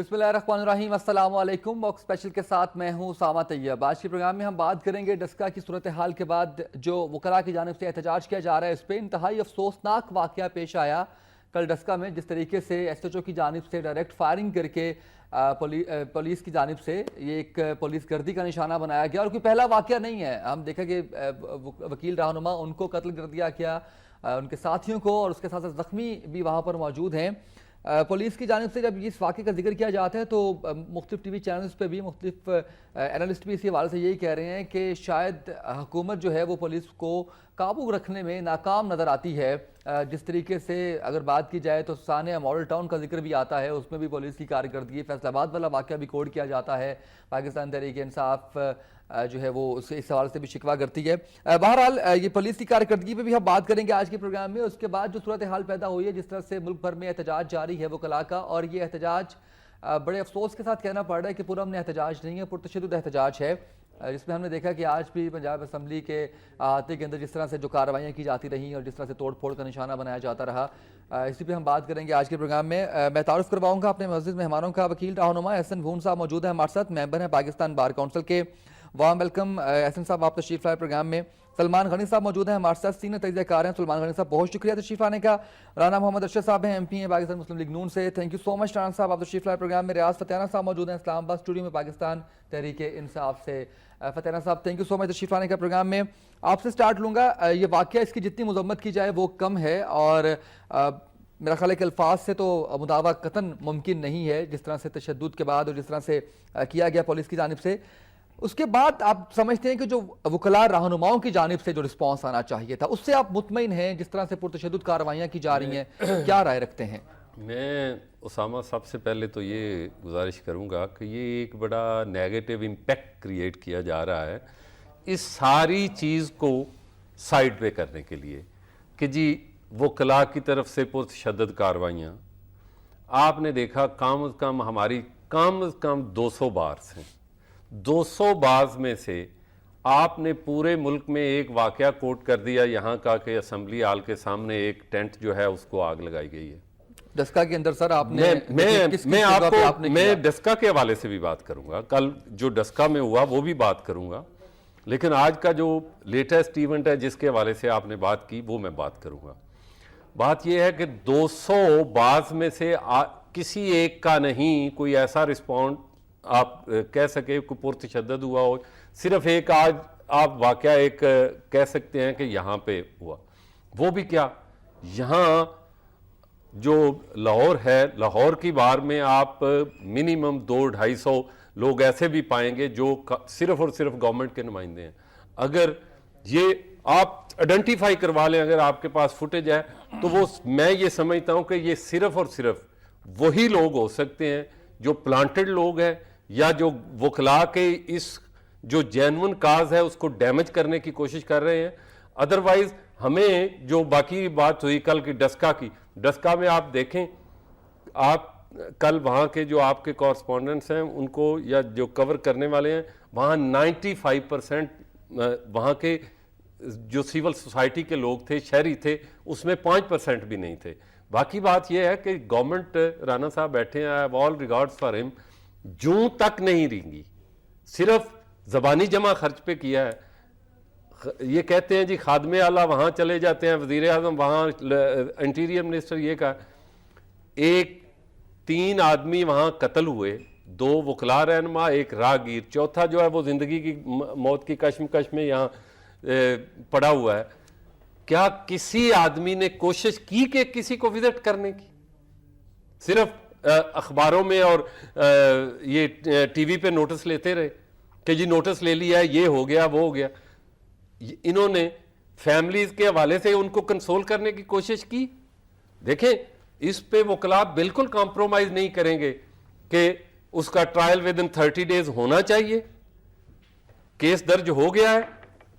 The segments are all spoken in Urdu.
بسم اللہ الرحمن الرحیم، السلام علیکم۔ واک اسپیشل کے ساتھ میں ہوں اسامہ طیب۔ آج کے پروگرام میں ہم بات کریں گے ڈسکا کی صورتحال کے بعد جو وکلاء کی جانب سے احتجاج کیا جا رہا ہے اس پہ انتہائی افسوسناک واقعہ پیش آیا کل ڈسکا میں، جس طریقے سے ایس ایچ او کی جانب سے ڈائریکٹ فائرنگ کر کے پولیس کی جانب سے یہ ایک پولیس گردی کا نشانہ بنایا گیا، اور کوئی پہلا واقعہ نہیں ہے۔ ہم دیکھا کہ وکیل رہنما ان کو قتل کر دیا گیا، ان کے ساتھیوں کو، اور اس کے ساتھ ساتھ زخمی بھی وہاں پر موجود ہیں۔ پولیس کی جانب سے جب اس واقعے کا ذکر کیا جاتا ہے تو مختلف ٹی وی چینلز پہ بھی مختلف اینالسٹ بھی اسی حوالے سے یہی کہہ رہے ہیں کہ شاید حکومت جو ہے وہ پولیس کو قابو رکھنے میں ناکام نظر آتی ہے۔ جس طریقے سے اگر بات کی جائے تو سانحہ ماڈل ٹاؤن کا ذکر بھی آتا ہے، اس میں بھی پولیس کی کارکردگی، فیصل آباد والا واقعہ بھی کوڈ کیا جاتا ہے، پاکستان تحریک انصاف جو ہے وہ اس حوالے سے بھی شکوہ کرتی ہے۔ بہرحال یہ پولیس کی کارکردگی پہ بھی ہم بات کریں گے آج کے پروگرام میں۔ اس کے بعد جو صورتحال پیدا ہوئی ہے، جس طرح سے ملک بھر میں احتجاج جاری ہے وکلاء کا، اور یہ احتجاج بڑے افسوس کے ساتھ کہنا پڑ رہا ہے کہ پرامن احتجاج نہیں ہے، پرتشدد احتجاج ہے، جس میں ہم نے دیکھا کہ آج بھی پنجاب اسمبلی کے احاطے کے اندر جس طرح سے جو کارروائیاں کی جاتی رہیں اور جس طرح سے توڑ پھوڑ کا نشانہ بنایا جاتا رہا، اسی پہ ہم بات کریں گے آج کے پروگرام میں۔ میں تعارف کرواؤں گا اپنے معزز مہمانوں کا۔ وکیل رہنما احسن بھون صاحب موجود ہیں ہمارے ساتھ، ممبر ہیں پاکستان بار کونسل کے۔ وارم ویلکم احسن صاحب، آپ تشریف لائے پروگرام میں۔ سلمان غنی صاحب موجود ہیں ہمارے ساتھ، سینئر تجزیہ کار ہیں۔ سلمان غنی صاحب بہت شکریہ تشریف آنے کا۔ رانا محمد ارشد صاحب ہیں، ایم پی ہیں پاکستان مسلم لیگ نون سے، تھینک یو سو مچ رانا صاحب، آپ تشریف لائے پروگرام میں۔ ریاض فتح صاحب موجود ہیں اسلام آباد اسٹوڈیو میں پاکستان تحریک انصاف سے۔ فتح صاحب تھینک یو سو مچ تشریف آنے کا پروگرام میں۔ آپ سے سٹارٹ لوں گا، یہ واقعہ اس کی جتنی مذمت کی جائے وہ کم ہے، اور میرا خیال ہے کہ الفاظ سے تو مداوع قطعاً ممکن نہیں ہے، جس طرح سے تشدد کے بعد اور جس طرح سے کیا گیا پولیس کی جانب سے۔ اس کے بعد آپ سمجھتے ہیں کہ جو وکلاء رہنماؤں کی جانب سے جو رسپانس آنا چاہیے تھا، اس سے آپ مطمئن ہیں جس طرح سے پرتشدد کارروائیاں کی جا رہی ہیں؟ کیا رائے رکھتے ہیں؟ میں اسامہ صاحب سے پہلے تو یہ گزارش کروں گا کہ یہ ایک بڑا نیگیٹو امپیکٹ کریٹ کیا جا رہا ہے اس ساری چیز کو سائڈ پہ کرنے کے لیے کہ جی وکلاء کی طرف سے پرتشدد کارروائیاں، آپ نے دیکھا کم از کم ہماری کم از کم 200 بارز ہیں، 200 بارز میں سے آپ نے پورے ملک میں ایک واقعہ کوٹ کر دیا یہاں کا کہ اسمبلی ہال کے سامنے ایک ٹینٹ جو ہے اس کو آگ لگائی گئی ہے۔ ڈسکا کے اندر سر آپ نے میں ڈسکا کے حوالے سے بھی بات کروں گا، کل جو ڈسکا میں ہوا وہ بھی بات کروں گا، لیکن آج کا جو لیٹسٹ ایونٹ ہے جس کے حوالے سے آپ نے بات کی وہ میں بات کروں گا۔ بات یہ ہے کہ 200 بارز میں سے کسی ایک کا نہیں کوئی ایسا رسپونڈ آپ کہہ سکے کوئی پرتشدد ہوا ہو، صرف ایک آج آپ واقعہ ایک کہہ سکتے ہیں کہ یہاں پہ ہوا۔ وہ بھی کیا، یہاں جو لاہور ہے، لاہور کی بار میں آپ منیمم 200-250 لوگ ایسے بھی پائیں گے جو صرف اور صرف گورنمنٹ کے نمائندے ہیں۔ اگر یہ آپ آئیڈینٹیفائی کروا لیں، اگر آپ کے پاس فوٹیج ہے تو وہ میں یہ سمجھتا ہوں کہ یہ صرف اور صرف وہی لوگ ہو سکتے ہیں جو پلانٹڈ لوگ ہیں یا جو وکلاء کے اس جو جینون کاز ہے اس کو ڈیمیج کرنے کی کوشش کر رہے ہیں۔ ادروائز ہمیں جو باقی بات ہوئی کل کی ڈسکا میں آپ دیکھیں، آپ کل وہاں کے جو آپ کے کورسپونڈنٹس ہیں ان کو یا جو کور کرنے والے ہیں، وہاں 95% وہاں کے جو سیول سوسائٹی کے لوگ تھے، شہری تھے، اس میں 5% بھی نہیں تھے۔ باقی بات یہ ہے کہ گورنمنٹ، رانا صاحب بیٹھے ہیں، آل ریگارڈز فار ہم، جوں تک نہیں رینگی، صرف زبانی جمع خرچ پہ کیا ہے۔ یہ کہتے ہیں جی خادم اعلیٰ وہاں چلے جاتے ہیں، وزیر اعظم وہاں، انٹیریئر منسٹر یہ کہا، 3 آدمی وہاں قتل ہوئے، 2 وکلاء رہنما، 1 راہگیر، چوتھا جو ہے وہ زندگی کی موت کی کشمکش میں یہاں پڑا ہوا ہے۔ کیا کسی آدمی نے کوشش کی کہ کسی کو وزٹ کرنے کی؟ صرف اخباروں میں اور یہ ٹی وی پہ نوٹس لیتے رہے کہ جی نوٹس لے لیا، یہ ہو گیا وہ ہو گیا۔ انہوں نے فیملیز کے حوالے سے ان کو کنسول کرنے کی کوشش کی؟ دیکھیں اس پہ وکلاء بالکل کمپرومائز نہیں کریں گے کہ اس کا ٹرائل ود ان 30 days ہونا چاہیے۔ کیس درج ہو گیا ہے،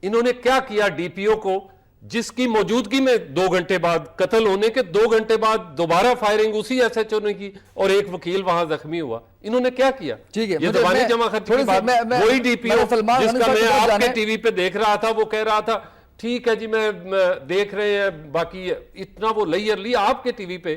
انہوں نے کیا کیا ڈی پی او کو، جس کی موجودگی میں 2 گھنٹے بعد قتل ہونے کے 2 گھنٹے بعد دوبارہ فائرنگ اسی ایس ایچ او نے کی اور ایک وکیل وہاں زخمی ہوا۔ انہوں نے کیا کیا؟ یہ زبانی جمع خرچ کی بات، وہی ڈی پی او جس کا میں آپ کے ٹی وی پہ دیکھ رہا تھا وہ کہہ رہا تھا ٹھیک ہے جی میں دیکھ رہے ہیں، باقی اتنا وہ لیئرلی آپ کے ٹی وی پہ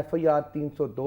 FIR 302,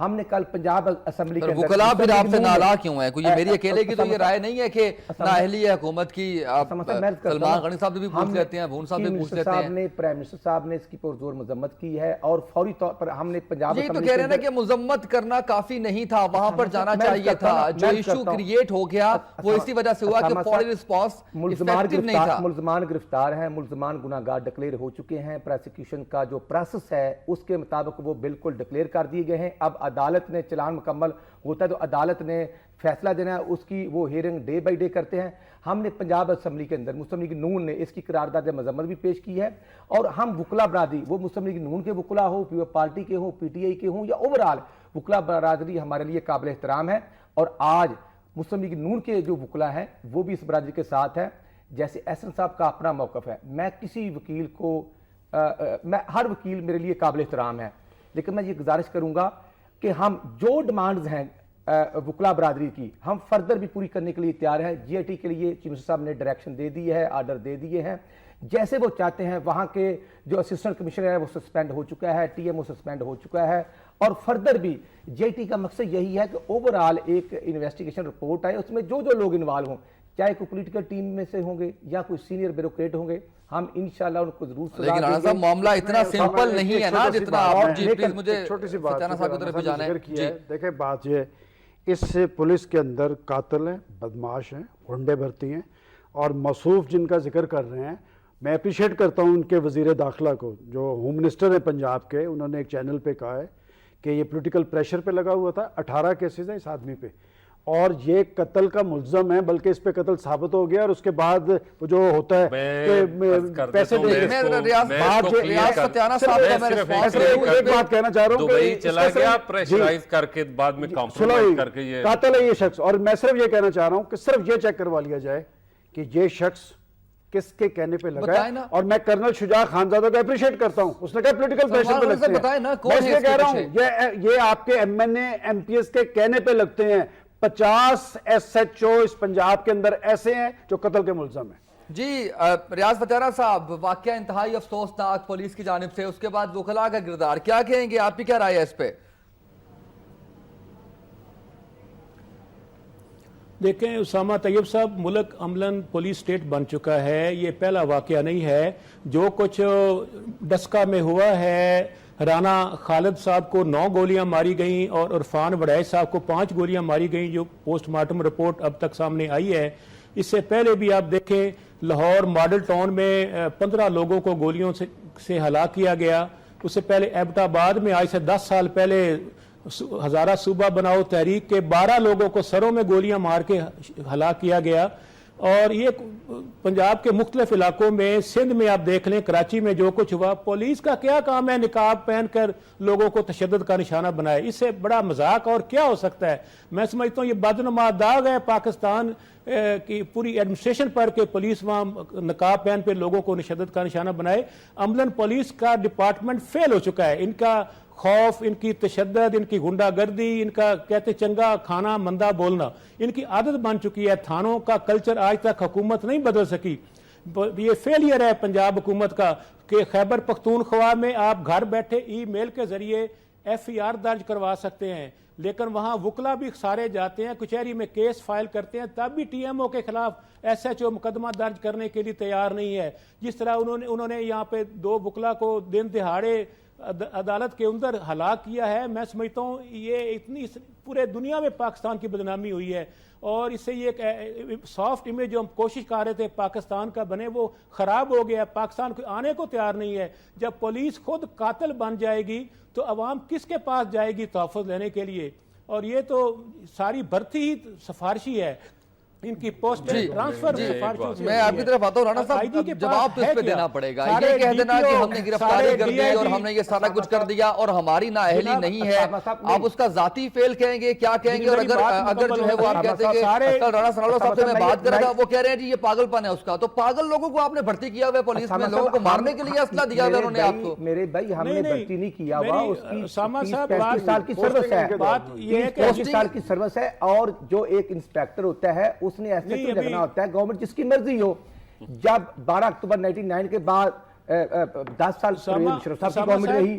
ہم نے کل پنجاب اسمبلی کے وکلا پھر آپ سے نالا کیوں ہے؟ کوئی میری اکیلے کی تو یہ رائے نہیں ہے کہ نااہلی ہے حکومت کی. سلمان غنی صاحب بھی پوچھ لیتے ہیں, بھون صاحب بھی پوچھ لیتے ہیں. پرائم منسٹر صاحب نے اس کی پرزور مذمت کی ہے اور فوری طور پر ہم نے پنجاب یہی تو کہہ رہے ہیں نا کہ مذمت کرنا کافی نہیں تھا, وہاں پر جانا چاہیے تھا. جو ایشو کریٹ ہو گیا وہ اسی وجہ سے ہوا کہ فوری رسپانس ایفیکٹیو نہیں تھا. ملزمان گرفتار ہیں, ملزمان گناہگار ڈکلیئر ہو چکے ہیں. پروسیکیوشن کا جو پروسیس ہے اس کے مطابق وہ بالکل ڈکلیئر کر دیے گئے ہیں. اب عدالت نے چلان مکمل ہوتا ہے تو عدالت نے فیصلہ دینا ہے, اس کی وہ ہیئرنگ ڈے بائی ڈے کرتے ہیں. ہم نے پنجاب اسمبلی کے اندر مسلم لیگ نون نے اس کی قرارداد مذمت بھی پیش کی ہے اور ہم وکلا برادری, وہ مسلم لیگ نون کے وکلا ہو, پیپلز پارٹی کے ہوں, پی ٹی آئی کے ہوں, یا اوورال وکلا برادری ہمارے لیے قابل احترام ہے. اور آج مسلم لیگ نون کے جو وکلا ہیں وہ بھی اس برادری کے ساتھ ہیں. جیسے احسن صاحب کا اپنا موقف ہے, میں کسی وکیل کو میں ہر وکیل میرے لیے قابل احترام ہے, لیکن میں یہ گزارش کروں گا کہ ہم جو ڈیمانڈز ہیں وکلا برادری کی ہم فردر بھی پوری کرنے کے لیے تیار ہیں. جی آئی ٹی کے لیے چیف منسٹر صاحب نے ڈائریکشن دے دی ہے, آرڈر دے دیے ہیں, جیسے وہ چاہتے ہیں. وہاں کے جو اسسٹنٹ کمشنر ہے وہ سسپینڈ ہو چکا ہے, ٹی ایم او سسپینڈ ہو چکا ہے, اور فردر بھی جی آئی ٹی کا مقصد یہی ہے کہ اوورال ایک انویسٹیگیشن رپورٹ آئے, اس میں جو لوگ انوالو ہوں, چاہے کوئی پولیٹیکل ٹیم میں سے ہوں گے یا کوئی سینئر بیوروکریٹ ہوں گے, ہم انشاءاللہ ان کو ضرور سزا دیں گے. لیکن رانا صاحب معاملہ اتنا سمپل نہیں ہے نا جتنا آپ. جی پلیز مجھے چھوٹی سی بات فتح صاحب کی طرف جانا ہے. جی دیکھیں, بات یہ اس سے پولیس کے اندر قاتل ہیں, بدماش ہیں, گنڈے بھرتی ہیں, اور موصوف جن کا ذکر کر رہے ہیں, میں اپریشیٹ کرتا ہوں ان کے وزیر داخلہ کو جو ہوم منسٹر ہیں پنجاب کے. انہوں نے ایک چینل پہ کہا ہے کہ یہ پولیٹیکل پریشر پہ لگا ہوا تھا. 18 کیسز ہیں اس آدمی پہ اور یہ قتل کا ملزم ہے, بلکہ اس پہ قتل ثابت ہو گیا اور اس کے بعد وہ جو ہوتا ہے کہ پیسے دے ایک بات کہنا چاہ رہا ہوں دبئی چلا گیا پریشرائز کر کے بعد میں کمپرومائز کر کے یہ قاتل ہے یہ شخص. اور میں صرف یہ کہنا چاہ رہا ہوں کہ صرف یہ چیک کروا لیا جائے کہ یہ شخص کس کے کہنے پہ لگا ہے. اور میں کرنل شجاع خانزادہ کو اپریشیٹ کرتا ہوں, اس نے کہا پولیٹیکل پریشر پہ لگتے ہیں. میں اس لیے کہہ رہا ہوں یہ آپ کے M N A M P S کے کہنے پہ لگتے ہیں. 50 ایس ایچ او اس پنجاب کے اندر ایسے ہیں جو قتل کے ملزم ہیں. جی ریاض فتح صاحب, واقعہ انتہائی افسوسناک پولیس کی جانب سے, اس کے بعد وکلا کا کردار, کیا کہیں گے آپ کی, کیا رائے ہے اس پہ؟ دیکھیں اسامہ طیب صاحب, ملک عملاً پولیس سٹیٹ بن چکا ہے. یہ پہلا واقعہ نہیں ہے. جو کچھ ڈسکا میں ہوا ہے, رانا خالد صاحب کو 9 گولیاں ماری گئیں اور عرفان وڑیچ صاحب کو 5 گولیاں ماری گئیں, جو پوسٹ مارٹم رپورٹ اب تک سامنے آئی ہے. اس سے پہلے بھی آپ دیکھیں لاہور ماڈل ٹاؤن میں 15 لوگوں کو گولیوں سے ہلاک کیا گیا. اس سے پہلے ایبٹ آباد میں آج سے 10 سال پہلے ہزارہ صوبہ بناؤ تحریک کے 12 لوگوں کو سروں میں گولیاں مار کے ہلاک کیا گیا. اور یہ پنجاب کے مختلف علاقوں میں, سندھ میں آپ دیکھ لیں, کراچی میں جو کچھ ہوا, پولیس کا کیا کام ہے نقاب پہن کر لوگوں کو تشدد کا نشانہ بنائے. اس سے بڑا مذاق اور کیا ہو سکتا ہے؟ میں سمجھتا ہوں یہ بدنما داغ ہے پاکستان کی پوری ایڈمنسٹریشن پر کہ پولیس وہاں نقاب پہن پہ لوگوں کو تشدد کا نشانہ بنائے. عملاً پولیس کا ڈپارٹمنٹ فیل ہو چکا ہے. ان کا خوف, ان کی تشدد, ان کی غنڈہ گردی, ان کا کہتے چنگا کھانا مندہ بولنا ان کی عادت بن چکی ہے. تھانوں کا کلچر آج تک حکومت نہیں بدل سکی. یہ فیلئر ہے پنجاب حکومت کا کہ خیبر پختونخوا میں آپ گھر بیٹھے ای میل کے ذریعے ایف ای آر درج کروا سکتے ہیں, لیکن وہاں وکلا بھی سارے جاتے ہیں, کچہری میں کیس فائل کرتے ہیں, تب بھی ٹی ایم او کے خلاف ایس ایچ او مقدمہ درج کرنے کے لیے تیار نہیں ہے. جس طرح انہوں نے یہاں پہ 2 وکلا کو دن دہاڑے عدالت کے اندر ہلاک کیا ہے. میں سمجھتا ہوں یہ اتنی پورے دنیا میں پاکستان کی بدنامی ہوئی ہے, اور اس سے یہ ایک سافٹ امیج جو ہم کوشش کر رہے تھے پاکستان کا بنے وہ خراب ہو گیا. پاکستان کو آنے کو تیار نہیں ہے. جب پولیس خود قاتل بن جائے گی تو عوام کس کے پاس جائے گی تحفظ لینے کے لیے؟ اور یہ تو ساری بھرتی ہی سفارشی ہے, ان کی پوسٹ ٹرانسفر. میں آپ کی طرف آتا ہوں رانا صاحب, جواب تو اس پہ دینا پڑے گا. یہ کہہ دینا کہ ہم نے گرفتاری کر دی اور ہم نے یہ سارا کچھ کر دیا اور ہماری نااہلی نہیں ہے, آپ اس کا ذاتی فیل کہیں گے, کیا کہیں گے؟ اور اگر جو ہے وہ آپ کہتے ہیں کہ رانا ثناءاللہ صاحب سے میں بات کر رہا تھا, وہ کہہ رہے ہیں جی یہ پاگل پن ہے اس کا. تو پاگل لوگوں کو آپ نے بھرتی کیا ہوا ہے پولیس میں, لوگوں کو مارنے کے لیے اسلحہ دیا ہوا انہوں نے آپ کو. میرے بھائی ہم نے بھرتی نہیں کیا ہوا, اس کی 35 سال کی سروس ہے, بات یہ ہے کہ 35 سال کی سروس ہے. اور جو ایک انسپیکٹر ہوتا ہے اس نے ایسے تو جگنا ہوتا ہے, گورنمنٹ جس کی مرضی ہو. جب 12 اکتوبر 1999 کے بعد 10 سال مشرف صاحب کی گورنمنٹ رہی,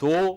2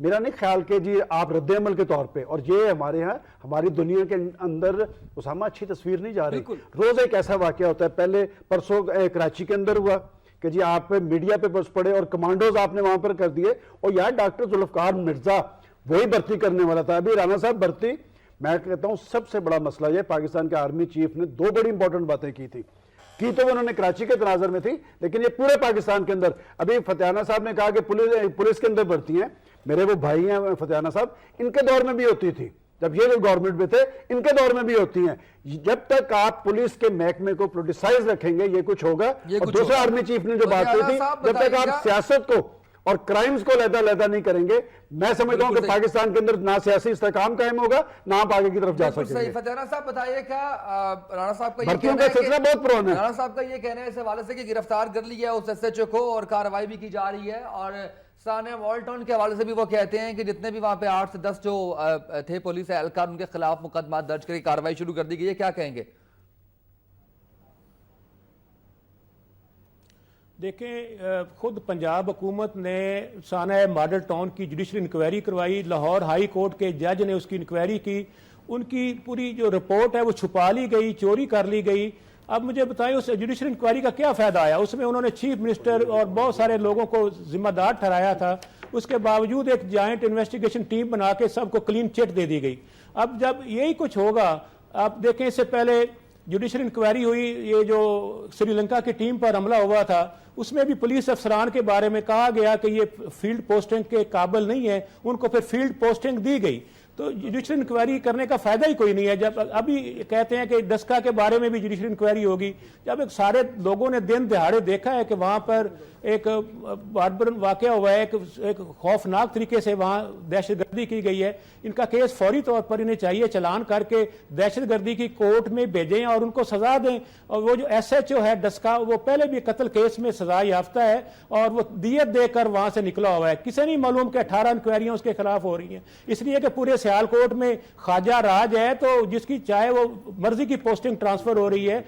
میرا نہیں خیال کہ جی آپ رد عمل کے طور پہ، اور یہ ہمارے ہاں ہماری دنیا کے اندر اسامہ اچھی تصویر نہیں جا رہی. روز ایک ایسا واقعہ ہوتا ہے. پہلے پرسوں کراچی کے اندر ہوا کہ جی آپ میڈیا پہ بس پڑے اور کمانڈوز آپ نے وہاں پر کر دیے، اور یار ڈاکٹر ذوالفقار مرزا وہی بھرتی کرنے والا تھا. ابھی رانا صاحب بھرتی، میں کہتا ہوں سب سے بڑا مسئلہ یہ پاکستان کے آرمی چیف نے 2 بڑی امپورٹنٹ باتیں کی تھی. کی تو انہوں نے کراچی کے تناظر میں تھی، لیکن یہ پورے پاکستان کے اندر. ابھی فتحانہ صاحب نے کہا کہ پولیس کے اندر بھرتی ہیں. میرے وہ بھائی ہیں فتحانہ صاحب، ان کے دور میں بھی ہوتی تھی، جب یہ لوگ گورنمنٹ میں تھے ان کے دور میں بھی ہوتی ہیں. جب تک آپ پولیس کے محکمے کو پولیٹیسائز رکھیں گے یہ کچھ ہوگا. اور دوسرا آرمی چیف نے جو بات کی تھی، جب تک آپ سیاست کو اور کرائمز کو علیحدہ نہیں کریں گے، میں سمجھتا ہوں کہ پاکستان کے اندر نہ سیاسی استحکام قائم ہوگا نہ آپ آگے کی طرف جا سکیں گے. فتحانہ صاحب بتائیے کیا رانا صاحب کا یہ بھرتیوں کہنا کا ہے سلسلہ بہت پرانا ہے. رانا صاحب کا یہ کہنا ہے اس حوالے سے کہ گرفتار کر لیا اس ایس ایچ او کو اور کارروائی بھی کی جا رہی ہے، اور ثانیہ وال ٹاؤن کے حوالے سے بھی وہ کہتے ہیں کہ جتنے بھی وہاں پہ 8 سے 10 جو تھے پولیس اہلکار ان کے خلاف مقدمات درج کر کے کارروائی شروع کر دی گئی ہے. کیا کہیں گے؟ دیکھیں، خود پنجاب حکومت نے ثانیہ ماڈل ٹاؤن کی جوڈیشل انکوائری کروائی، لاہور ہائی کورٹ کے جج نے اس کی انکوائری کی. ان کی پوری جو رپورٹ ہے وہ چھپا لی گئی، چوری کر لی گئی. اب مجھے بتائیں اس جوڈیشل انکوائری کا کیا فائدہ آیا؟ اس میں انہوں نے چیف منسٹر اور بہت سارے لوگوں کو ذمہ دار ٹھہرایا تھا. اس کے باوجود ایک جوائنٹ انویسٹیگیشن ٹیم بنا کے سب کو کلین چٹ دے دی گئی. اب جب یہی کچھ ہوگا، آپ دیکھیں اس سے پہلے جوڈیشل انکوائری ہوئی، یہ جو سری لنکا کی ٹیم پر حملہ ہوا تھا اس میں بھی پولیس افسران کے بارے میں کہا گیا کہ یہ فیلڈ پوسٹنگ کے قابل نہیں ہے، ان کو پھر فیلڈ پوسٹنگ دی گئی. تو جوڈیشل انکوائری کرنے کا فائدہ ہی کوئی نہیں ہے. جب ابھی کہتے ہیں کہ ڈسکا کے بارے میں بھی جوڈیشل انکوائری ہوگی، جب ایک سارے لوگوں نے دن دہاڑے دیکھا ہے کہ وہاں پر ایک باربرن واقعہ ہوا ہے، ایک خوفناک طریقے سے وہاں دہشت گردی کی گئی ہے. ان کا کیس فوری طور پر انہیں چاہیے چلان کر کے دہشت گردی کی کورٹ میں بھیجیں اور ان کو سزا دیں. اور وہ جو ایس ایچ او ہے ڈسکا، وہ پہلے بھی قتل کیس میں سزا یافتہ ہے اور وہ دیت دے کر وہاں سے نکلا ہوا ہے. کسی نہیں معلوم کہ 18 انکوائریاں اس کے خلاف ہو رہی ہیں، اس لیے کہ پورے سیالکوٹ میں خواجہ راج ہے تو جس کی چاہے وہ مرضی کی پوسٹنگ ٹرانسفر ہو رہی ہے.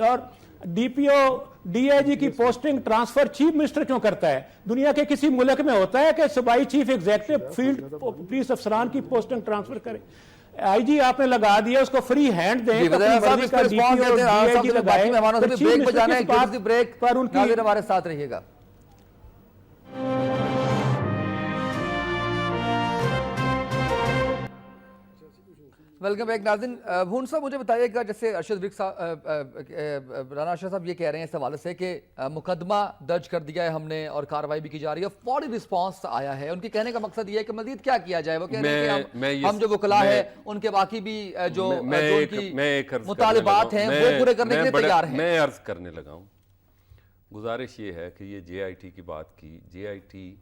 اور D P O D I جی کی پوسٹنگ ٹرانسفر چیف منسٹر کیوں کرتا ہے؟ دنیا کے کسی ملک میں ہوتا ہے کہ صوبائی چیف ایگزیکٹو فیلڈ پولیس افسران کی پوسٹنگ ٹرانسفر کرے؟ آئی جی آپ نے لگا دیا، اس کو فری ہینڈ دیں. پر ان کی ہمارے ساتھ رہیے گا. ویلکم بیک ناظرین. بھون صاحب مجھے بتائیے گا، جیسے ارشد ویک صاحب رانا ارشد صاحب یہ کہہ رہے ہیں اس حوالے سے کہ مقدمہ درج کر دیا ہے ہم نے اور کارروائی بھی کی جا رہی ہے، فوری رسپانس آیا ہے. ان کے کہنے کا مقصد یہ ہے کہ مزید کیا کیا جائے. وہ کہہ رہے ہیں کہ ہم جو وکلاء ہیں ان کے باقی بھی جو مطالبات ہیں وہ پورے کرنے کے لیے تیار ہیں. میں عرض کرنے لگا ہوں، گزارش یہ ہے کہ یہ جے آئی ٹی کی بات کی، جے آئی ٹی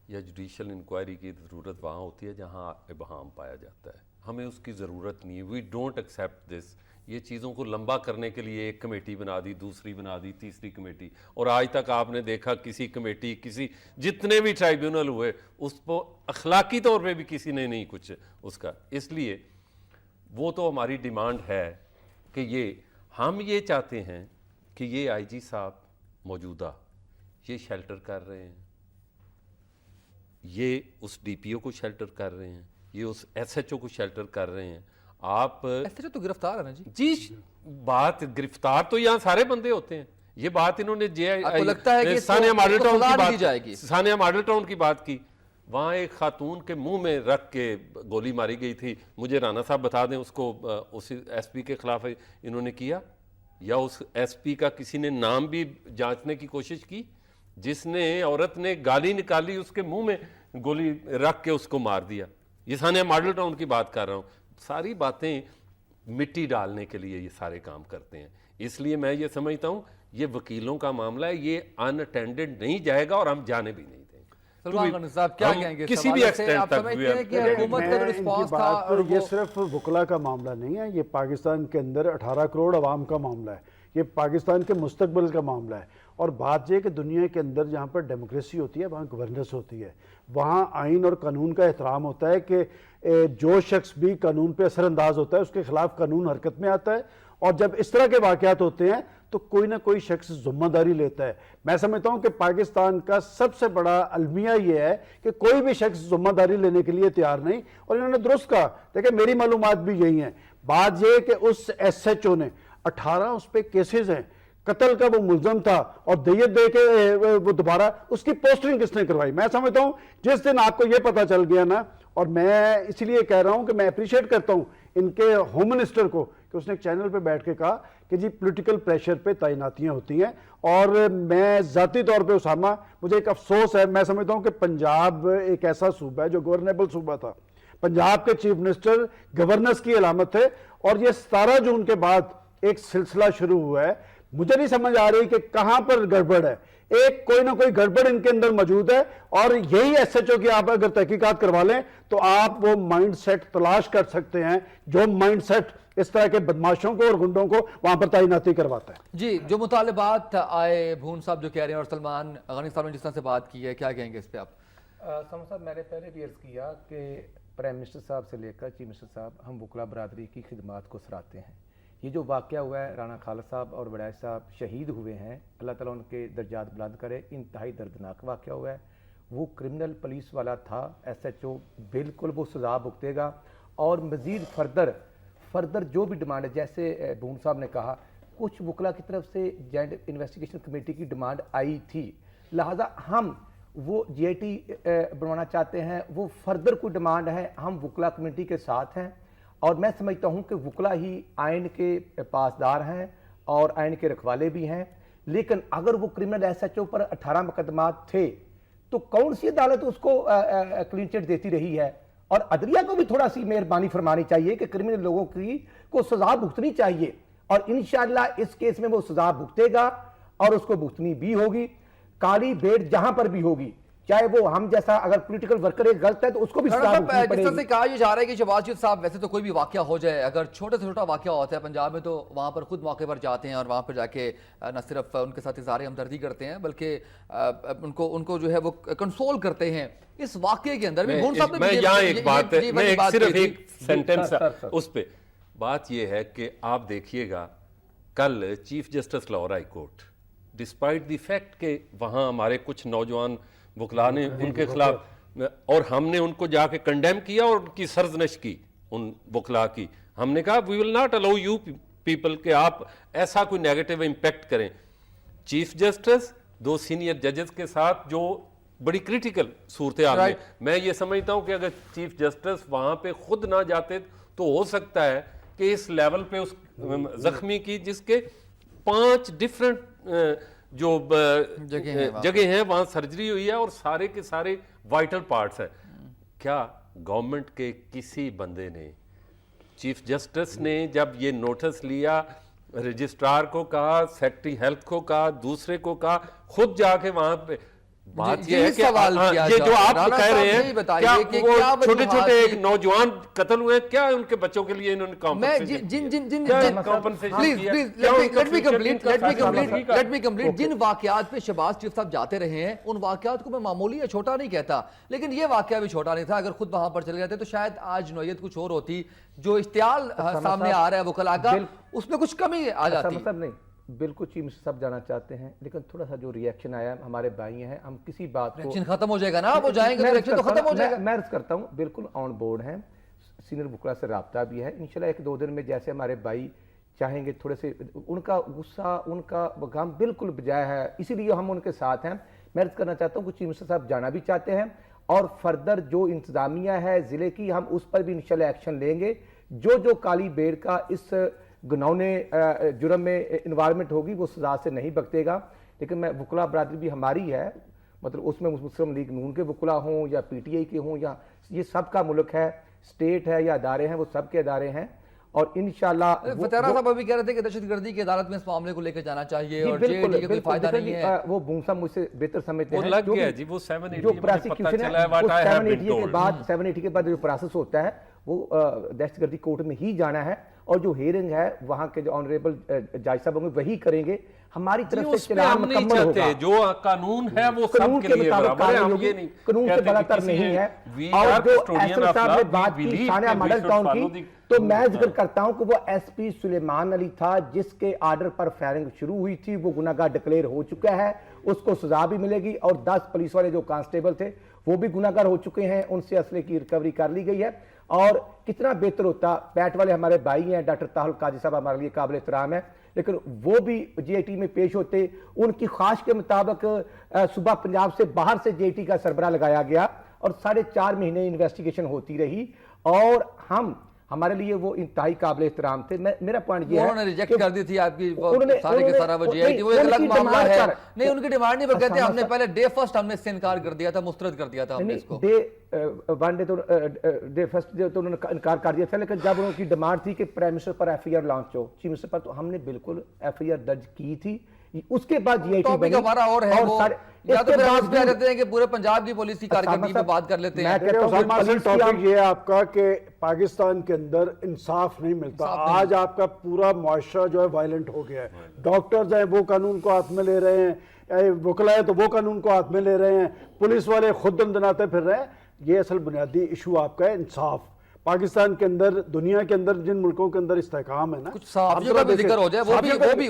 یا جوڈیشل انکوائری کی ضرورت وہاں ہوتی ہے جہاں ابہام پایا جاتا ہے. ہمیں اس کی ضرورت نہیں ہے. We don't accept this. یہ چیزوں کو لمبا کرنے کے لیے ایک کمیٹی بنا دی، دوسری بنا دی، تیسری کمیٹی، اور آج تک آپ نے دیکھا کسی کمیٹی، کسی جتنے بھی ٹرائیبیونل ہوئے اس کو اخلاقی طور پہ بھی کسی نے نہیں کچھ اس کا. اس لیے وہ تو ہماری ڈیمانڈ ہے کہ ہم یہ چاہتے ہیں کہ یہ آئی جی صاحب موجودہ یہ شیلٹر کر رہے ہیں، یہ اس ڈی پی او کو شیلٹر کر رہے ہیں، یہ اس ایس ایچ او کو شیلٹر کر رہے ہیں. آپ ایس ایچ او تو گرفتار ہے نا جی بات گرفتار تو یہاں سارے بندے ہوتے ہیں. یہ بات انہوں نے ثانیہ ماڈل ٹاؤن کی بات، ثانیہ ماڈل ٹاؤن کی بات کی. وہاں ایک خاتون کے منہ میں رکھ کے گولی ماری گئی تھی. مجھے رانا صاحب بتا دیں اس کو اس ایس پی کے خلاف انہوں نے کیا، یا اس ایس پی کا کسی نے نام بھی جانچنے کی کوشش کی؟ جس نے عورت نے گالی نکالی اس کے منہ میں گولی رکھ کے اس کو مار دیا. یہ ثانیہ ماڈل ٹاؤن کی بات کر رہا ہوں. ساری باتیں مٹی ڈالنے کے لیے یہ سارے کام کرتے ہیں. اس لیے میں یہ سمجھتا ہوں یہ وکیلوں کا معاملہ ہے، یہ ان اٹینڈڈ نہیں جائے گا اور ہم جانے بھی نہیں دیں گے. سلمان غنی صاحب کیا کہیں گے کسی بھی ایکسٹینٹ تک؟ یہ صرف وکلا کا معاملہ نہیں ہے، یہ پاکستان کے اندر 18 کروڑ عوام کا معاملہ ہے، یہ پاکستان کے مستقبل کا معاملہ ہے. اور بات یہ کہ دنیا کے اندر جہاں پر ڈیموکریسی ہوتی ہے وہاں گورننس ہوتی ہے, وہاں آئین اور قانون کا احترام ہوتا ہے کہ جو شخص بھی قانون پہ اثر انداز ہوتا ہے اس کے خلاف قانون حرکت میں آتا ہے, اور جب اس طرح کے واقعات ہوتے ہیں تو کوئی نہ کوئی شخص ذمہ داری لیتا ہے. میں سمجھتا ہوں کہ پاکستان کا سب سے بڑا المیہ یہ ہے کہ کوئی بھی شخص ذمہ داری لینے کے لیے تیار نہیں, اور انہوں نے درست کہا. دیکھیں میری معلومات بھی یہی ہیں. بات یہ کہ اس ایس ایچ او نے 18 اس پہ کیسز ہیں, قتل کا وہ ملزم تھا اور دیت دے کے وہ دوبارہ اس کی پوسٹنگ کس نے کروائی. میں سمجھتا ہوں جس دن آپ کو یہ پتا چل گیا نا, اور میں اس لیے کہہ رہا ہوں کہ میں اپریشیٹ کرتا ہوں ان کے ہوم منسٹر کو کہ اس نے ایک چینل پہ بیٹھ کے کہا کہ جی پولیٹیکل پریشر پہ تعیناتیاں ہوتی ہیں. اور میں ذاتی طور پہ اسامہ, مجھے ایک افسوس ہے, میں سمجھتا ہوں کہ پنجاب ایک ایسا صوبہ ہے جو گورنیبل صوبہ تھا, پنجاب کے چیف منسٹر گورننس کی علامت تھے, اور یہ 17 جون کے بعد ایک سلسلہ شروع ہوا ہے. مجھے نہیں سمجھ آ رہی کہ کہاں پر گڑبڑ ہے, ایک کوئی نہ کوئی گڑبڑ ان کے اندر موجود ہے, اور یہی ایس ایچ او کی آپ اگر تحقیقات کروا لیں تو آپ وہ مائنڈ سیٹ تلاش کر سکتے ہیں جو مائنڈ سیٹ اس طرح کے بدماشوں کو اور گنڈوں کو وہاں پر تعیناتی کرواتا ہے. جی, جو مطالبات آئے بھون صاحب جو کہہ رہے ہیں, اور سلمان غنی صاحب نے جس طرح سے بات کی ہے, کیا کہیں گے اس پہ آپ؟ سلمان صاحب, میں نے پہلے بھی عرض کیا کہ پرائم منسٹر صاحب سے لے کر چیف منسٹر صاحب ہم وکلا برادری کی خدمات کو سراہتے ہیں. یہ جو واقعہ ہوا ہے, رانا خالد صاحب اور وڈائچ صاحب شہید ہوئے ہیں, اللہ تعالیٰ ان کے درجات بلند کرے, انتہائی دردناک واقعہ ہوا ہے. وہ کرمنل پولیس والا تھا, ایس ایچ او, بالکل وہ سزا بھگتے گا. اور مزید فردر جو بھی ڈیمانڈ ہے, جیسے بھون صاحب نے کہا, کچھ وکلا کی طرف سے جوائنٹ انویسٹیگیشن کمیٹی کی ڈیمانڈ آئی تھی, لہٰذا ہم وہ جی آئی ٹی بنوانا چاہتے ہیں. وہ فردر کوئی ڈیمانڈ ہے, ہم وکلا کمیٹی کے ساتھ ہیں, اور میں سمجھتا ہوں کہ وکلا ہی آئین کے پاسدار ہیں اور آئین کے رکھوالے بھی ہیں. لیکن اگر وہ کرمنل ایس ایچ او پر 18 مقدمات تھے تو کون سی عدالت اس کو کلین چٹ دیتی رہی ہے؟ اور عدلیہ کو بھی تھوڑا سی مہربانی فرمانی چاہیے کہ کرمنل لوگوں کی کو سزا بھگتنی چاہیے, اور انشاءاللہ اس کیس میں وہ سزا بھگتے گا اور اس کو بھگتنی بھی ہوگی. کالی بھیڑ جہاں پر بھی ہوگی, چاہے وہ ہم جیسا اگر پولیٹیکل ورکر ایک غلط ہے تو اس کو بھی سزا بھگتنی پڑے گی. جس طرح سے کہا یہ جا رہا ہے کہ شہباز شریف صاحب ویسے تو کوئی بھی واقعہ ہو جائے, اگر چھوٹا سے چھوٹا واقعہ ہوتا ہے پنجاب میں تو وہاں پر خود موقع پر جاتے ہیں اور وہاں پر جا کے نہ صرف ان کے ساتھ اظہار ہمدردی کرتے ہیں بلکہ ان کو جو ہے وہ کنسول کرتے ہیں. اس واقعے کے اندر بھی میں یہاں ایک بات ہے, میں صرف ایک سینٹنس اس پہ, بات یہ ہے کہ آپ دیکھیے گا کل chief justice Lahore high court, despite the fact کہ وہاں ہمارے کچھ نوجوان وکلا نے ان کے خلاف, اور ہم نے ان کو جا کے کنڈیم کیا اور ان کی سرزنش کی, ان وکلا کی. ہم نے کہا we will not allow you people کہ آپ ایسا کوئی نیگیٹو امپیکٹ کریں. چیف جسٹس 2 سینئر ججز کے ساتھ جو بڑی کریٹیکل صورتحال میں, میں یہ سمجھتا ہوں کہ اگر چیف جسٹس وہاں پہ خود نہ جاتے تو ہو سکتا ہے کہ اس لیول پہ اس زخمی کی جس کے 5 ڈفرنٹ جو جگہ ہیں وہاں سرجری ہوئی ہے اور سارے کے سارے وائٹل پارٹس ہیں. کیا گورنمنٹ کے کسی بندے نے, چیف جسٹس نے جب یہ نوٹس لیا, رجسٹرار کو کہا, سیکرٹری ہیلتھ کو کہا, دوسرے کو کہا, خود جا کے وہاں پہ بات یہ ہے کہ یہ جو آپ کہہ رہے ہیں کیا وہ چھوٹے چھوٹے ایک نوجوان قتل ہوئے, کیا ان کے بچوں کے لیے انہوں نے جن واقعات پہ شہباز شریف صاحب جاتے رہے ہیں ان واقعات کو میں معمولی یا چھوٹا نہیں کہتا, لیکن یہ واقعہ بھی چھوٹا نہیں تھا. اگر خود وہاں پر چلے جاتے تو شاید آج نوعیت کچھ اور ہوتی. جو اشتعال سامنے آ رہا ہے وکلا کا, اس میں کچھ کمی آ جاتی. نہیں, بالکل چیف منسٹر صاحب جانا چاہتے ہیں, لیکن تھوڑا سا جو ری ایکشن آیا, ہمارے بھائی ہیں, ہم کسی بات کو ریاکشن ختم ہو جائے گا نا, وہ جائیں گے ریاکشن تو ختم ہو جائے گا. میں عرض کرتا ہوں بالکل آن بورڈ ہیں, سینئر وکلا سے رابطہ بھی ہے. انشاءاللہ 1-2 دن میں جیسے ہمارے بھائی چاہیں گے, تھوڑے سے ان کا غصہ, ان کا غم بالکل بجائے ہے, اسی لیے ہم ان کے ساتھ ہیں. میں عرض کرنا چاہتا ہوں کہ چیف منسٹر صاحب جانا بھی چاہتے ہیں, اور فردر جو انتظامیہ ہے ضلع کی, ہم اس پر بھی انشاءاللہ ایکشن لیں گے. جو کالی بیڑ کا اس گناونے جرم میں انوائرمنٹ ہوگی وہ سزا سے نہیں بکتے گا. لیکن میں وکلا برادری بھی ہماری ہے, مطلب اس میں مسلم لیگ نون کے وکلا ہوں یا پی ٹی آئی کے ہوں, یا یہ سب کا ملک ہے, اسٹیٹ ہے یا ادارے ہیں, وہ سب کے ادارے ہیں. اور انشاءاللہ فتح صاحب ابھی کہہ رہے تھے کہ دہشت گردی کی عدالت میں اس معاملے کو لے کے جانا چاہیے, اور جے ڈی کے کوئی فائدہ نہیں ہے. وہ بونسا مجھ سے بہتر سمجھتے ہیں, وہ لگ گیا جی, وہ 780 جو پراسیکیوشن ہے, 780 کے بعد جو پروسیس ہوتا ہے وہ دہشت گردی کورٹ میں ہی جانا ہے اور جو ہیئرنگ ہے وہاں کے جو آنریبل جج صاحب ہوں گے وہی کریں گے. ہماری طرف سے اس پہ ہم نہیں چاہتے, جو قانون ہے وہ سب کے لیے برابر ہے, ہم یہ نہیں قانون سے بڑا تر نہیں ہے. اور جو ایسن صاحب نے بات کی ثانیہ ماڈل ٹاؤن کی, تو میں ذکر کرتا ہوں کہ وہ ایس پی سلیمان علی تھا جس کے آرڈر پر فائرنگ شروع ہوئی تھی, وہ گناہ گار ڈکلیئر ہو چکا ہے, اس کو سزا بھی ملے گی. اور 10 پولیس والے جو کانسٹیبل تھے وہ بھی گناہ گار ہو چکے ہیں, ان سے اسلحے کی ریکوری کر لی گئی ہے. اور کتنا بہتر ہوتا, پیٹ والے ہمارے بھائی ہیں, ڈاکٹر طاہر قاضی صاحب ہمارے لیے قابل احترام ہے, لیکن وہ بھی جے آئی ٹی میں پیش ہوتے. ان کی خواہش کے مطابق صوبہ پنجاب سے باہر سے جے آئی ٹی کا سربراہ لگایا گیا اور 4.5 مہینے انویسٹیگیشن ہوتی رہی, اور ہمارے لیے وہ انتہائی قابل احترام تھے. میرا پوائنٹ یہ ہے انہوں نے ریجیکٹ کر دی تھی آپ کی سارے کے سارا وہ جے آئی ٹی, وہ ایک الگ معاملہ ہے. نہیں, ان کی ڈیمانڈ نہیں, وہ کہتے ہیں ہم نے پہلے ڈے فرسٹ ہم نے اس سے انکار کر دیا تھا, مسترد کر دیا تھا ہم نے اس کو. ڈے فرسٹ تو انہوں نے انکار کر دیا تھا, لیکن جب ان کی ڈیمانڈ تھی کہ پرائم منسٹر پر ایف آئی آر لانچ ہو, چیف منسٹر پر, تو ہم نے بالکل ایف آئی آر درج کی تھی. اس کے بعد جے آئی ٹی ٹاپک ہمارا اور ہے, وہ یا تو پھر ہم اس پہ آ جاتے ہیں کہ پورے پنجاب کی پولیس کی کارکردگی پہ بات کر لیتے ہیں. ٹاپک یہ ہے آپ کا کہ پاکستان کے اندر انصاف نہیں ملتا. آج آپ کا پورا معاشرہ جو ہے وائلنٹ ہو گیا ہے. ڈاکٹرز ہیں وہ قانون کو ہاتھ میں لے رہے ہیں, وکلاء ہیں تو وہ قانون کو ہاتھ میں لے رہے ہیں, پولیس والے خود دندناتے پھر رہے ہیں. یہ اصل بنیادی ایشو آپ کا ہے انصاف. پاکستان کے اندر, دنیا کے اندر جن ملکوں کے اندر استحکام ہے نا, کچھ صحافیوں کا بھی ذکر ہو جائے,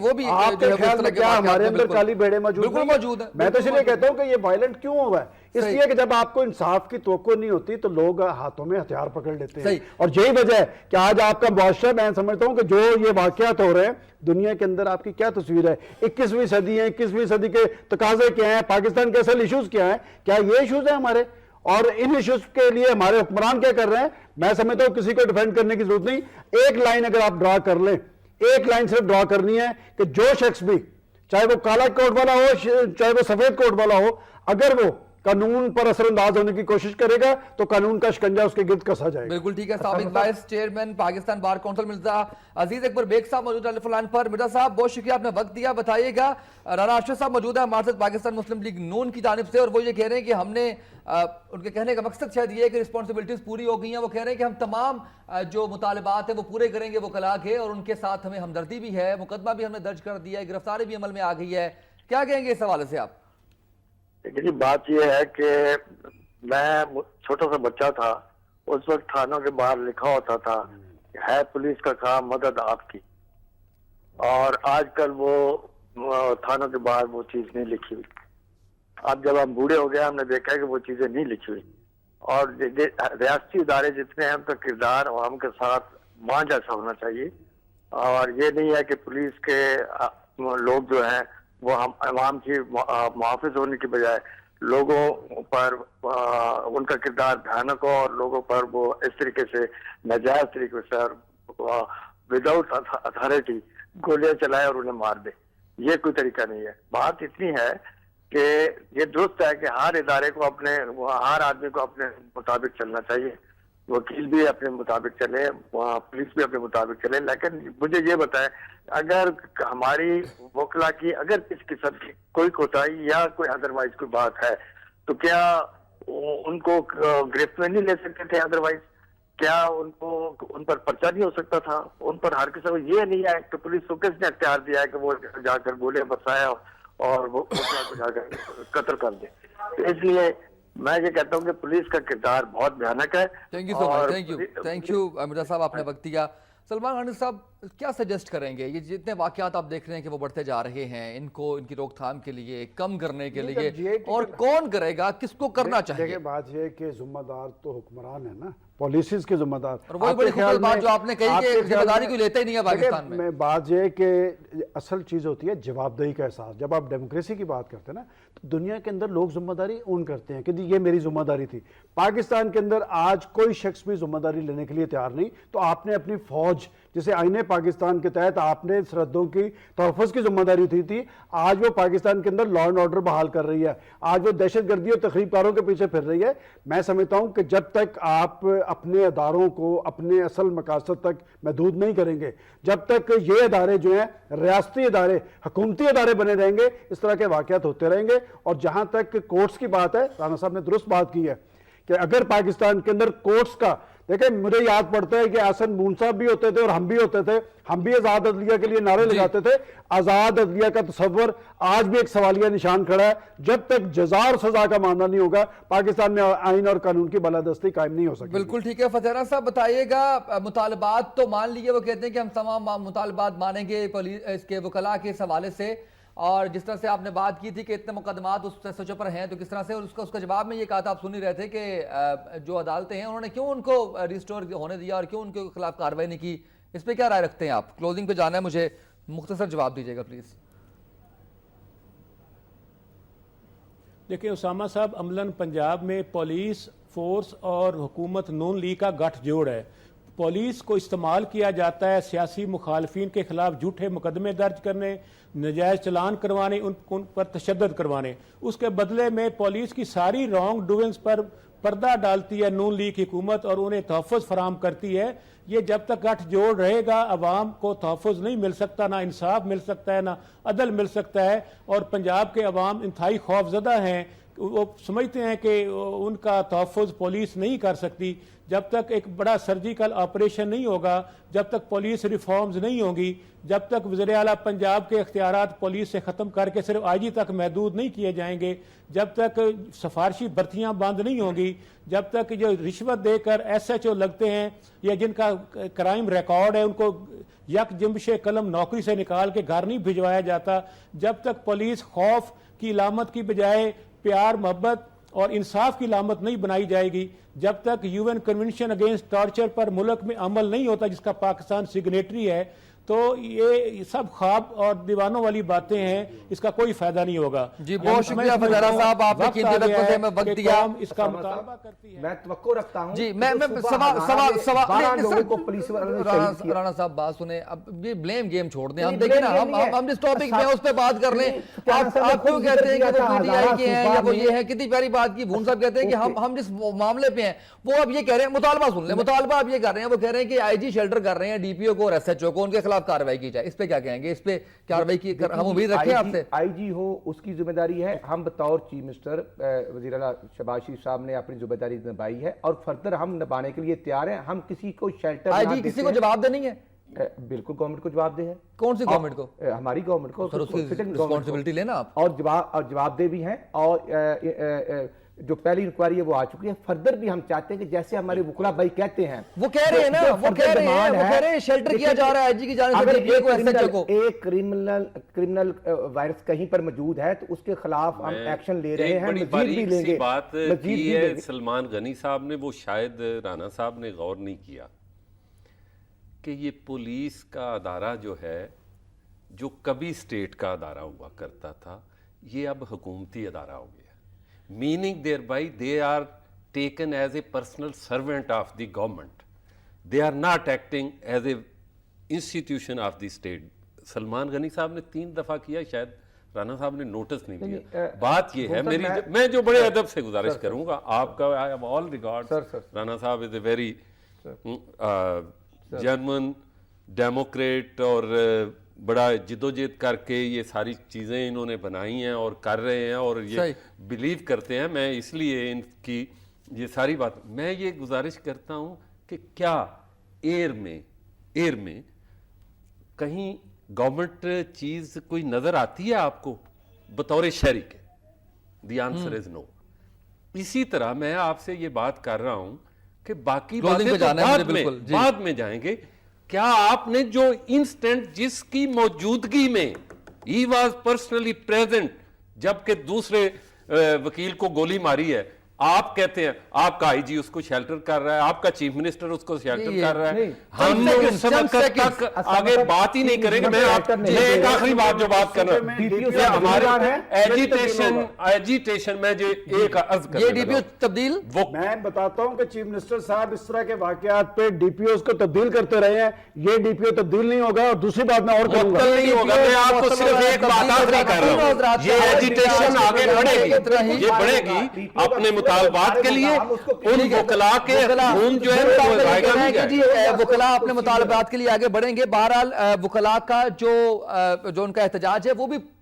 وہ بھی آپ کے خیال میں کیا ہمارے اندر کالی بھیڑیں موجود ہیں؟ میں تو اس لیے کہتا ہوں کہ یہ وائلنٹ کیوں ہوا ہے, اس لیے کہ جب آپ کو انصاف کی توقع نہیں ہوتی تو لوگ ہاتھوں میں ہتھیار پکڑ لیتے ہیں. اور یہی وجہ ہے کہ آج آپ کا معاشرہ, میں سمجھتا ہوں کہ جو یہ واقعات ہو رہے ہیں دنیا کے اندر, آپ کی کیا تصویر ہے؟ 21ویں صدی ہے, 21ویں صدی کے تقاضے کیا ہیں, پاکستان کے اصل ایشوز کیا ہیں, کیا یہ ایشوز ہیں ہمارے؟ اور ان ایشوز کے لیے ہمارے حکمران کیا کر رہے ہیں؟ میں سمجھتا ہوں کسی کو ڈیفینڈ کرنے کی ضرورت نہیں. ایک لائن اگر آپ ڈرا کر لیں, ایک لائن صرف ڈرا کرنی ہے کہ جو شخص بھی, چاہے وہ کالا کوٹ والا ہو چاہے وہ سفید کوٹ والا ہو, اگر وہ قانون پر اثر انداز ہونے کی کوشش کرے گا تو قانون کا شکنجہ اس کے گرد کسا جائے گا. بالکل ٹھیک ہے. سابق vice chairman Pakistan bar council Mirza Aziz Akbar Baig صاحب موجود ہیں ٹیلی فون لائن پر. مرزا صاحب بہت شکریہ, آپ نے وقت دیا. بتائیے گا, رانا اشرف صاحب موجود ہیں ہمارے ساتھ پاکستان مسلم لیگ نون کی جانب سے, اور وہ یہ کہہ رہے ہیں کہ ہم نے, ان کے کہنے کا مقصد شاید یہ ہے کہ رسپانسبلٹیز پوری ہو گئی ہیں. وہ کہہ رہے ہیں کہ ہم تمام جو مطالبات ہیں وہ پورے کریں گے وکلاء کے, اور ان کے ساتھ ہمیں ہمدردی بھی ہے, مقدمہ بھی ہم نے درج کر دیا ہے, گرفتاری بھی عمل میں آ گئی ہے. کیا کہیں گے اس حوالے سے آپ؟ دیکھیے, بات یہ ہے کہ میں چھوٹا سا بچہ تھا, اس وقت تھانوں کے باہر لکھا ہوتا تھا ہے پولیس کا کام مدد آپ کی, اور آج کل وہ تھانوں کے باہر وہ چیز نہیں لکھی ہوئی. اب جب ہم بوڑھے ہو گئے ہم نے دیکھا ہے کہ وہ چیزیں نہیں لکھی ہوئی, اور ریاستی ادارے جتنے ہیں ان کا کردار عوام کے ساتھ ماں جیسا ہونا چاہیے. اور یہ نہیں ہے کہ پولیس کے لوگ جو ہیں وہ ہم عوام کی محافظ ہونے کی بجائے لوگوں پر ان کا کردار بھیانک ہو, اور لوگوں پر وہ اس طریقے سے ناجائز طریقے سے وداؤٹ اتھارٹی گولیاں چلائے اور انہیں مار دے. یہ کوئی طریقہ نہیں ہے. بات اتنی ہے کہ یہ درست ہے کہ ہر ادارے کو اپنے, ہر آدمی کو اپنے مطابق چلنا چاہیے. وکیل بھی اپنے مطابق چلے, پولیس بھی اپنے مطابق چلے, لیکن مجھے یہ بتائیں اگر ہماری وکلا کی اگر کس قسم کی کوئی کوتاہی یا کوئی ادروائز کوئی بات ہے تو کیا ان کو گرفت میں نہیں لے سکتے تھے؟ ادروائز کیا ان پر پرچہ نہیں ہو سکتا تھا؟ ان پر ہر قسم یہ نہیں ہے کہ پولیس کو کس نے اختیار دیا ہے کہ وہ جا کر گولیاں برسائے اور وہ جا کر قتل کر دے. اس لیے میں یہ کہتا ہوں کہ پولیس کا کردار بہت بھیانک ہے. Thank you so much. Thank you Mirza صاحب, آپ نے وقت دیا. سلمان غانم صاحب کیا سجیسٹ کریں گے, یہ جتنے واقعات آپ دیکھ رہے ہیں کہ وہ بڑھتے جا رہے ہیں, ان کو ان کی روک تھام کے لیے, کم کرنے کے لیے, اور کون کرے گا, کس کو کرنا چاہیے؟ دیکھیں بات یہ ہے کہ ذمہ دار تو حکمران ہے نا, پالیسیز کے ذمہ دار. اور وہی بڑی خوبصورت بات جو آپ نے کہی کہ ذمہ داری کوئی لیتا ہی نہیں ہے پاکستان میں. بات یہ ہے کہ اصل چیز ہوتی ہے جواب دہی کا احساس. جب آپ ڈیموکریسی کی بات کرتے ہیں نا تو دنیا کے اندر لوگ ذمہ داری اون کرتے ہیں کہ یہ میری ذمہ داری تھی. پاکستان کے اندر آج کوئی شخص بھی ذمہ داری لینے کے لیے تیار نہیں. تو آپ نے اپنی فوج, جسے آئین پاکستان کے تحت آپ نے سرحدوں کی تحفظ کی ذمہ داری تھی, آج وہ پاکستان کے اندر لا اینڈ آرڈر بحال کر رہی ہے, آج وہ دہشت گردی اور تخریب کاروں کے پیچھے پھر رہی ہے. میں سمجھتا ہوں کہ جب تک آپ اپنے اداروں کو اپنے اصل مقاصد تک محدود نہیں کریں گے, جب تک یہ ادارے جو ہیں ریاستی ادارے, حکومتی ادارے بنے رہیں گے, اس طرح کے واقعات ہوتے رہیں گے. اور جہاں تک کورٹس کی بات ہے, رانا صاحب نے درست بات کی ہے کہ اگر پاکستان کے اندر کورٹس کا دیکھیں مجھے یاد پڑتا ہے کہ احسن بون صاحب بھی ہوتے تھے اور ہم بھی ہوتے تھے, ہم بھی آزاد عدلیہ کے لیے نعرے لگاتے تھے. آزاد عدلیہ کا تصور آج بھی ایک سوالیہ نشان کھڑا ہے. جب تک جزا اور سزا کا معاملہ نہیں ہوگا پاکستان میں آئین اور قانون کی بالادستی قائم نہیں ہو سکتی. بالکل ٹھیک ہے. فتح رانا صاحب بتائیے گا, مطالبات تو مان لیے, وہ کہتے ہیں کہ ہم تمام مطالبات مانیں گے اس کے وکلاء کے اس حوالے سے, اور جس طرح سے آپ نے بات کی تھی کہ اتنے مقدمات اس سوچے پر ہیں, تو کس طرح سے, اور اس کا جواب میں یہ کہا تھا, آپ سن ہی رہے تھے کہ جو عدالتیں ہیں انہوں نے کیوں ان کو ریسٹور ہونے دیا اور کیوں ان کے خلاف کارروائی نہیں کی. اس پہ کیا رائے رکھتے ہیں آپ؟ کلوزنگ پہ جانا ہے, مجھے مختصر جواب دیجیے گا پلیز. دیکھیں اسامہ صاحب, عملاً پنجاب میں پولیس فورس اور حکومت نون لیگ کا گٹھ جوڑ ہے. پولیس کو استعمال کیا جاتا ہے سیاسی مخالفین کے خلاف جھوٹے مقدمے درج کرنے, نجائز چلان کروانے, ان پر تشدد کروانے. اس کے بدلے میں پولیس کی ساری رانگ ڈوئنگز پر پردہ ڈالتی ہے نون لیگ حکومت اور انہیں تحفظ فراہم کرتی ہے. یہ جب تک گٹھ جوڑ رہے گا عوام کو تحفظ نہیں مل سکتا, نہ انصاف مل سکتا ہے, نہ عدل مل سکتا ہے. اور پنجاب کے عوام انتہائی خوف زدہ ہیں, وہ سمجھتے ہیں کہ ان کا تحفظ پولیس نہیں کر سکتی. جب تک ایک بڑا سرجیکل آپریشن نہیں ہوگا, جب تک پولیس ریفارمز نہیں ہوں گی, جب تک وزیر اعلیٰ پنجاب کے اختیارات پولیس سے ختم کر کے صرف آئی جی تک محدود نہیں کیے جائیں گے, جب تک سفارشی بھرتیاں بند نہیں ہوں گی, جب تک جو رشوت دے کر ایس ایچ او لگتے ہیں یا جن کا کرائم ریکارڈ ہے ان کو یک جنبش قلم نوکری سے نکال کے گھر نہیں بھجوایا جاتا, جب تک پولیس خوف کی علامت کی بجائے پیار محبت اور انصاف کی علامت نہیں بنائی جائے گی, جب تک U N convention against torture پر ملک میں عمل نہیں ہوتا جس کا پاکستان سگنیٹری ہے, تو یہ سب خواب اور دیوانوں والی باتیں ہیں, اس کا کوئی فائدہ نہیں ہوگا. جی بہت شکریہ فتح رانا صاحب, آپ نے قیمتی وقت سے ہمیں وقت دیا. اس کا مطالبہ کرتی ہے. میں توقع رکھتا ہوں جی میں رانا صاحب بات سنیں, اب یہ بلیم گیم چھوڑ دیں, ہم دیکھیں نا, ہم جس ٹاپک میں اس پہ بات کر لیں. آپ کیوں کہتے ہیں کہ وہ پی ٹی آئی کے ہیں یا وہ یہ ہے, کتنی پیاری بات کی. بھون صاحب کہتے ہیں کہ ہم جس معاملے پہ ہیں وہ اب یہ کہہ رہے ہیں, مطالبہ سن لیں, مطالبہ اب یہ کر رہے ہیں, وہ کہہ رہے ہیں کہ آئی جی شیلٹر کر رہے ہیں ڈی پی او کو اور ایس ایچ او کو, ان کے خلاف کارروائی کی جائے. اس پہ کیا کہیں گے؟ اس پہ کارروائی کی ہم امید رکھیں آپ سے. آئی جی ہو اس کی ذمہ داری ہے, ہم بطور چیف منسٹر وزیر اعلیٰ شہباز شریف صاحب نے اپنی ذمہ داری نبھائی ہے اور فردر ہم نبھانے کے لیے تیار ہیں. ہم کسی کو شیلٹر آئی جی کسی کو جواب دے نہیں ہے, بالکل گورنمنٹ کو جواب دے ہے. کون سی گورنمنٹ کو؟ ہماری گورنمنٹ کو رسپانسبلٹی لینا آپ, اور جواب دے بھی ہیں. اور جو پہلی انکوائری ہے وہ آ چکی ہے. فردر بھی ہم چاہتے ہیں کہ جیسے ہمارے وکلا بھائی کہتے ہیں, وہ کہہ رہے ہیں نا, وہ کہہ رہے ہیں شیلٹر کیا جا رہا ہے آئی جی کی جانب سے ڈی پی او کو, ایس ایچ او کو. ایک کرمنل وائرس کہیں پر موجود ہے تو اس کے خلاف ہم ایکشن لے رہے ہیں, مزید بھی لیں گے. بات کی ہے سلمان غنی صاحب نے, وہ شاید رانا صاحب نے غور نہیں کیا کہ یہ پولیس کا ادارہ جو ہے, جو کبھی اسٹیٹ کا ادارہ ہوا کرتا تھا, یہ اب حکومتی ادارہ ہو گیا. Meaning thereby they are taken as a personal servant of the government. They are not acting as a institution of the state. Salman غنی صاحب نے 3 دفعہ کیا, شاید رانا صاحب نے نوٹس نہیں دیا. بات یہ ہے, میں جو بڑے ادب سے گزارش کروں گا آپ کا, I have all regards, Rana صاحب is a very genuine democrat اور بڑا جدوجہد کر کے یہ ساری چیزیں انہوں نے بنائی ہیں اور کر رہے ہیں اور یہ بلیو کرتے ہیں. میں اس لیے ان کی یہ ساری بات, میں یہ گزارش کرتا ہوں کہ کیا ایئر میں کہیں گورنمنٹ چیز کوئی نظر آتی ہے آپ کو بطور شہری کے؟ دی آنسر از نو. اسی طرح میں آپ سے یہ بات کر رہا ہوں کہ باقی باتیں بعد میں جائیں گے. کیا آپ نے جو انسٹنٹ جس کی موجودگی میں ہی واز پرسنلی پریزنٹ جبکہ دوسرے وکیل کو گولی ماری ہے, آپ کہتے ہیں آپ کا آئی جی اس کو شیلٹر کر رہا ہے, آپ کا چیف منسٹر اس کو شیلٹر کر رہا ہے, ہم اس وقت تک آگے بات ہی نہیں کریں گے. میں ایک آخری بات جو بات کر رہا ہوں, ہمارے ایجیٹیشن میں جو ایک عرض کر یہ ڈی پی او تبدیل, میں بتاتا ہوں کہ چیف منسٹر صاحب اس طرح کے واقعات پہ ڈی پی اوز کو تبدیل کرتے رہے ہیں. یہ ڈی پی او تبدیل نہیں ہوگا. اور دوسری بات میں اور کروں گا, نہیں ہوگا. میں آپ کو صرف ایک بات آخری کر رہا ہوں, یہ ایجیٹیشن آگے بڑھے گی, یہ بڑھے گی اپنے مطالبات کے لیے. ان وکلاء کے خون جو ہے وہ ضائع نہیں جائے. وکلاء اپنے مطالبات کے لیے آگے بڑھیں گے. بہرحال وکلاء کا جو ان کا احتجاج ہے وہ بھی